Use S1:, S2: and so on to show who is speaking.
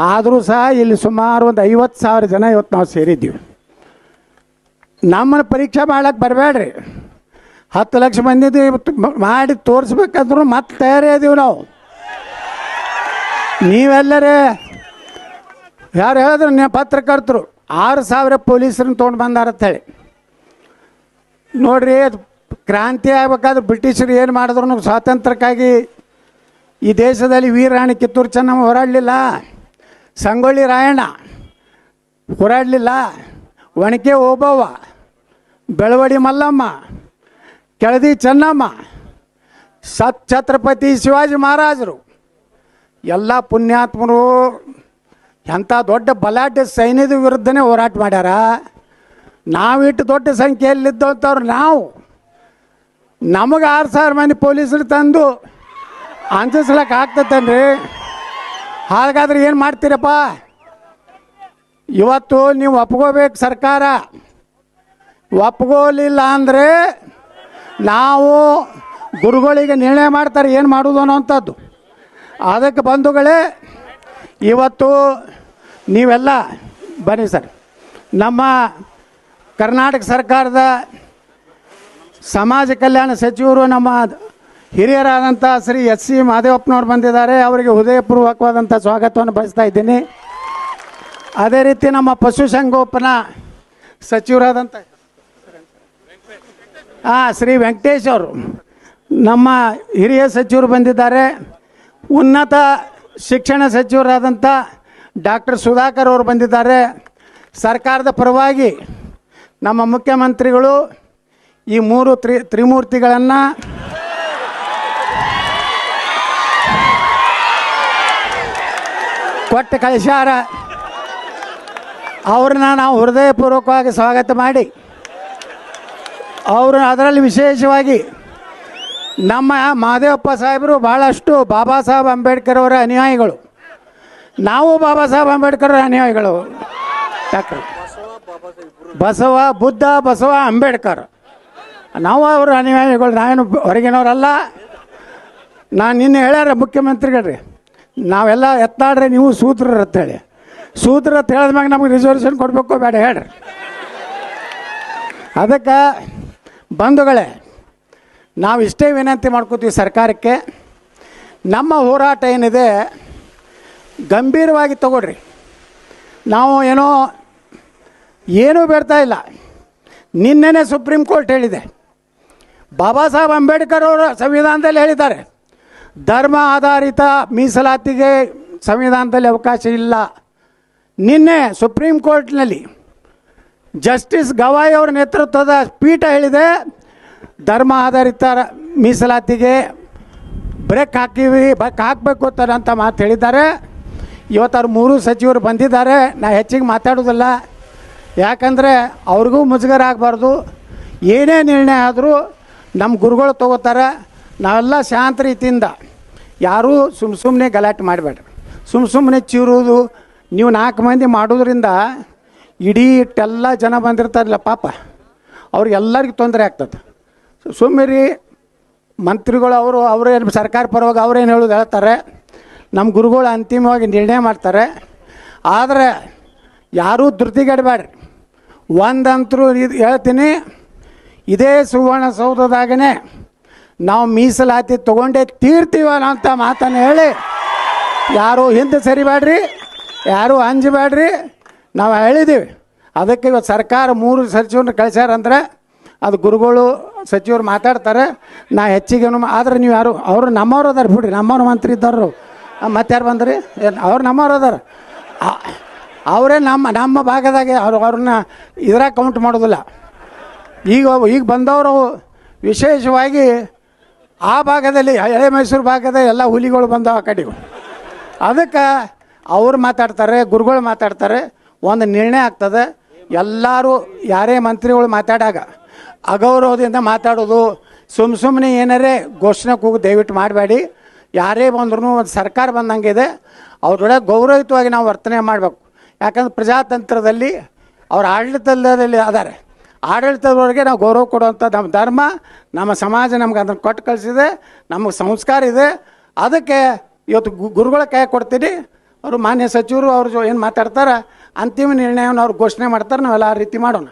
S1: ಆದರೂ ಸಹ ಇಲ್ಲಿ ಸುಮಾರು ಒಂದು 50,000 ಜನ ಇವತ್ತು ನಾವು ಸೇರಿದ್ದೀವಿ. ನಮ್ಮನ್ನು ಪರೀಕ್ಷೆ ಮಾಡ್ಲಿಕ್ಕೆ ಬರಬೇಡ್ರಿ. 10 ಲಕ್ಷ ಮಂದಿದ್ದು ಇವತ್ತು ಮಾಡಿ ತೋರಿಸ್ಬೇಕಂದ್ರೂ ಮತ್ತೆ ತಯಾರೇ ಇದೀವಿ ನಾವು. ನೀವೆಲ್ಲರೇ ಯಾರು ಹೇಳಿದ್ರು ನೀವು ಪತ್ರಕರ್ತರು 6,000 ಪೊಲೀಸರನ್ನ ತೊಗೊಂಡು ಬಂದಾರಂತ ಹೇಳಿ ನೋಡ್ರಿ. ಕ್ರಾಂತಿ ಆಗ್ಬೇಕಾದ್ರೆ ಬ್ರಿಟಿಷರು ಏನು ಮಾಡಿದ್ರು ಸ್ವಾತಂತ್ರ್ಯಕ್ಕಾಗಿ ಈ ದೇಶದಲ್ಲಿ ವೀರರಾಣಿ ಕಿತ್ತೂರು ಚೆನ್ನಮ್ಮ ಹೋರಾಡಲಿಲ್ಲ, ಸಂಗೊಳ್ಳಿ ರಾಯಣ್ಣ ಹೋರಾಡಲಿಲ್ಲ, ಒಣಕೆ ಓಬವ್ವ, ಬೆಳವಡಿ ಮಲ್ಲಮ್ಮ, ಕೆಳದಿ ಚೆನ್ನಮ್ಮ, ಛತ್ರಪತಿ ಶಿವಾಜಿ ಮಹಾರಾಜರು ಎಲ್ಲ ಪುಣ್ಯಾತ್ಮರು ಎಂಥ ದೊಡ್ಡ ಬಲಾಢ್ಯ ಸೈನ್ಯದ ವಿರುದ್ಧನೇ ಹೋರಾಟ ಮಾಡ್ಯಾರ. ನಾವಿಟ್ಟು ದೊಡ್ಡ ಸಂಖ್ಯೆಯಲ್ಲಿದ್ದಂಥವ್ರು ನಾವು ನಮಗೆ 6,000 ಮಂದಿ ಪೊಲೀಸರು ತಂದು ಅಂಜಿಸ್ಲಕ್ಕೆ ಆಗ್ತದನ್ರಿ. ಹಾಗಾದ್ರೆ ಏನು ಮಾಡ್ತೀರಪ್ಪ? ಇವತ್ತು ನೀವು ಒಪ್ಕೋಬೇಕು. ಸರ್ಕಾರ ಒಪ್ಕೋಲಿಲ್ಲ ಅಂದರೆ ನಾವು ಗುರುಗಳಿಗೆ ನಿರ್ಣಯ ಮಾಡ್ತಾರೆ ಏನು ಮಾಡೋದು ಅನ್ನೋವಂಥದ್ದು. ಅದಕ್ಕೆ ಬಂಧುಗಳೇ, ಇವತ್ತು ನೀವೆಲ್ಲ ಬನ್ನಿ ಸರ್. ನಮ್ಮ ಕರ್ನಾಟಕ ಸರ್ಕಾರದ ಸಮಾಜ ಕಲ್ಯಾಣ ಸಚಿವರು ನಮ್ಮ ಹಿರಿಯರಾದಂಥ ಶ್ರೀ ಎಸ್ ಸಿ ಮಹದೇವಪ್ಪನವ್ರು ಬಂದಿದ್ದಾರೆ. ಅವರಿಗೆ ಹೃದಯಪೂರ್ವಕವಾದಂಥ ಸ್ವಾಗತವನ್ನು ಬಯಸ್ತಾ ಇದ್ದೀನಿ. ಅದೇ ರೀತಿ ನಮ್ಮ ಪಶುಸಂಗೋಪನಾ ಸಚಿವರಾದಂಥ ಶ್ರೀ ವೆಂಕಟೇಶ್ ಅವರು ನಮ್ಮ ಹಿರಿಯ ಸಚಿವರು ಬಂದಿದ್ದಾರೆ. ಉನ್ನತ ಶಿಕ್ಷಣ ಸಚಿವರಾದಂಥ ಡಾಕ್ಟರ್ ಸುಧಾಕರ್ ಅವರು ಬಂದಿದ್ದಾರೆ. ಸರ್ಕಾರದ ಪರವಾಗಿ ನಮ್ಮ ಮುಖ್ಯಮಂತ್ರಿಗಳು ಈ 3 ತ್ರಿಮೂರ್ತಿಗಳನ್ನು ಕೊಟ್ಟು ಕಳಿಸ್ಯಾರ. ಅವ್ರನ್ನ ನಾವು ಹೃದಯಪೂರ್ವಕವಾಗಿ ಸ್ವಾಗತ ಮಾಡಿ ಅವರು ಅದರಲ್ಲಿ ವಿಶೇಷವಾಗಿ ನಮ್ಮ ಮಹದೇವಪ್ಪ ಸಾಹೇಬರು ಭಾಳಷ್ಟು ಬಾಬಾ ಸಾಹೇಬ್ ಅಂಬೇಡ್ಕರ್ ಅವರ ಅನುಯಾಯಿಗಳು. ನಾವು ಬಾಬಾ ಸಾಹೇಬ್ ಅಂಬೇಡ್ಕರ್ ಅನುಯಾಯಿಗಳು. ಡಾಕ್ಟರ್ ಬಸವ, ಬುದ್ಧ, ಬಸವ, ಅಂಬೇಡ್ಕರ್ ನಾವು ಅವರ ಅನುಯಾಯಿಗಳು. ನಾವೇನು ಹೊರಗಿನವರಲ್ಲ. ನಾನು ನಿನ್ನೆ ಹೇಳ್ಯಾರ ಮುಖ್ಯಮಂತ್ರಿಗಳ್ರಿ, ನಾವೆಲ್ಲ ಎತ್ತಾಡ್ರೆ ನೀವು ಸೂತ್ರರು ಅಂತೇಳಿ. ಸೂತ್ರ ಅಂತ ಹೇಳಿದ್ಮ್ಯಾಗ ನಮಗೆ ರಿಸರ್ವೇಷನ್ ಕೊಡಬೇಕು ಬೇಡ ಹೇಳ್ರಿ. ಅದಕ್ಕೆ ಬಂಧುಗಳೇ, ನಾವು ಇಷ್ಟೇ ವಿನಂತಿ ಮಾಡ್ಕೋತೀವಿ ಸರ್ಕಾರಕ್ಕೆ, ನಮ್ಮ ಹೋರಾಟ ಏನಿದೆ ಗಂಭೀರವಾಗಿ ತಗೊಳ್ರಿ. ನಾವು ಏನೂ ಬೇಡ್ತಾ ಇಲ್ಲ. ನಿನ್ನೆನೇ ಸುಪ್ರೀಂ ಕೋರ್ಟ್ ಹೇಳಿದೆ, ಬಾಬಾ ಸಾಹೇಬ್ ಅಂಬೇಡ್ಕರ್ ಅವರು ಸಂವಿಧಾನದಲ್ಲಿ ಹೇಳಿದ್ದಾರೆ, ಧರ್ಮ ಆಧಾರಿತ ಮೀಸಲಾತಿಗೆ ಸಂವಿಧಾನದಲ್ಲಿ ಅವಕಾಶ ಇಲ್ಲ. ನಿನ್ನೆ ಸುಪ್ರೀಂ ಕೋರ್ಟ್ನಲ್ಲಿ ಜಸ್ಟಿಸ್ ಗವಾಯಿ ಅವರ ನೇತೃತ್ವದ ಪೀಠ ಹೇಳಿದೆ, ಧರ್ಮ ಆಧಾರಿತ ಮೀಸಲಾತಿಗೆ ಬ್ರೇಕ್ ಹಾಕಬೇಕು ಅಂತ ಮಾತು ಹೇಳಿದ್ದಾರೆ. ಇವತ್ತು ಅವ್ರು 3 ಸಚಿವರು ಬಂದಿದ್ದಾರೆ. ನಾ ಹೆಚ್ಚಿಗೆ ಮಾತಾಡೋದಿಲ್ಲ, ಯಾಕಂದರೆ ಅವ್ರಿಗೂ ಮುಜುಗರ ಆಗಬಾರ್ದು. ಏನೇ ನಿರ್ಣಯ ಆದರೂ ನಮ್ಮ ಗುರುಗಳು ತಗೋತಾರೆ. ನಾವೆಲ್ಲ ಶಾಂತ ರೀತಿಯಿಂದ, ಯಾರೂ ಸುಮ್ಮನೆ ಗಲಾಟೆ ಮಾಡಬೇಡ್ರಿ. ಸುಮ್ಮನೆ ಚೀರುವುದು ನೀವು 4 ಮಂದಿ ಮಾಡೋದ್ರಿಂದ ಇಡೀ ಇಷ್ಟೆಲ್ಲ ಜನ ಬಂದಿರ್ತಾರಲ್ಲ ಪಾಪ, ಅವ್ರಿಗೆಲ್ಲರಿಗೂ ತೊಂದರೆ ಆಗ್ತದೆ. ಸುಮ್ಮನೆ ಮಂತ್ರಿಗಳು ಅವರೇನು ಸರ್ಕಾರ ಪರವಾಗಿ ಅವ್ರೇನು ಹೇಳ್ತಾರೆ, ನಮ್ಮ ಗುರುಗಳು ಅಂತಿಮವಾಗಿ ನಿರ್ಣಯ ಮಾಡ್ತಾರೆ. ಆದರೆ ಯಾರೂ ಧೃತಿಗೆಡಬೇಡ್ರಿ. ಒಂದಂತರೂ ಇದು ಹೇಳ್ತೀನಿ, ಇದೇ ಸುವರ್ಣಸೌಧದಾಗೇ ನಾವು ಮೀಸಲಾತಿ ತೊಗೊಂಡೇ ತೀರ್ತೀವ ಅಂತ ಮಾತನ್ನು ಹೇಳಿ ಯಾರೂ ಹಿಂದೆ ಸರಿಬೇಡ್ರಿ, ಯಾರೂ ಅಂಜಬೇಡ್ರಿ. ನಾವು ಹೇಳಿದ್ದೀವಿ. ಅದಕ್ಕೆ ಇವತ್ತು ಸರ್ಕಾರ 3 ಸಚಿವರನ್ನ ಕಳಿಸ್ಯಾರಂದ್ರೆ ಅದು ಗುರುಗಳು ಸಚಿವರು ಮಾತಾಡ್ತಾರೆ. ನಾ ಹೆಚ್ಚಿಗೇನು ಆದರೆ ನೀವು ಯಾರು ಅವರು ನಮ್ಮವ್ರು ಅದಾರ ಬಿಡ್ರಿ, ನಮ್ಮವ್ರು ಮಂತ್ರಿ ಇದ್ದಾರು. ಮತ್ತಾರು ಬಂದ್ರಿ? ಅವ್ರು ನಮ್ಮವ್ರು ಅದಾರ. ಅವರೇ ನಮ್ಮ ಭಾಗದಾಗೆ ಅವ್ರನ್ನ ಇದ್ರಾಗ ಕೌಂಟ್ ಮಾಡೋದಿಲ್ಲ. ಈಗ ಬಂದವರು ವಿಶೇಷವಾಗಿ ಆ ಭಾಗದಲ್ಲಿ ಹಳೆ ಮೈಸೂರು ಭಾಗದ ಎಲ್ಲ ಹುಲಿಗಳು ಬಂದವು ಆ ಕಡೆಗೂ. ಅದಕ್ಕೆ ಅವ್ರು ಮಾತಾಡ್ತಾರೆ, ಗುರುಗಳು ಮಾತಾಡ್ತಾರೆ, ಒಂದು ನಿರ್ಣಯ ಆಗ್ತದೆ. ಎಲ್ಲರೂ ಯಾರೇ ಮಂತ್ರಿಗಳು ಮಾತಾಡಾಗ ಅಗೌರವದಿಂದ ಮಾತಾಡೋದು, ಸುಮ್ಮನೆ ಏನಾರೇ ಘೋಷಣೆ ಕೂಗು ದಯವಿಟ್ಟು ಮಾಡಬೇಡಿ. ಯಾರೇ ಬಂದ್ರೂ ಒಂದು ಸರ್ಕಾರ ಬಂದಂಗಿದೆ, ಅವ್ರೊಳಗೆ ಗೌರವಯುತವಾಗಿ ನಾವು ವರ್ತನೆ ಮಾಡಬೇಕು. ಯಾಕಂದ್ರೆ ಪ್ರಜಾತಂತ್ರದಲ್ಲಿ ಅವ್ರ ಆಡಳಿತದಲ್ಲಿ ಅದಾರೆ. ಆಡಳಿತದವರೆಗೆ ನಾವು ಗೌರವ ಕೊಡುವಂಥ ನಮ್ಮ ಧರ್ಮ, ನಮ್ಮ ಸಮಾಜ ನಮ್ಗೆ ಅದನ್ನು ಕೊಟ್ಟು ಕಳಿಸಿದೆ. ನಮಗೆ ಸಂಸ್ಕಾರ ಇದೆ. ಅದಕ್ಕೆ ಇವತ್ತು ಗುರುಗಳ ಕೈ ಕೊಡ್ತೀನಿ. ಅವರು ಮಾನ್ಯ ಸಚಿವರು ಅವ್ರು ಏನು ಮಾತಾಡ್ತಾರೆ ಅಂತಿಮ ನಿರ್ಣಯವನ್ನು ಅವ್ರು ಘೋಷಣೆ ಮಾಡ್ತಾರೆ, ನಾವೆಲ್ಲ ಆ ರೀತಿ ಮಾಡೋಣ.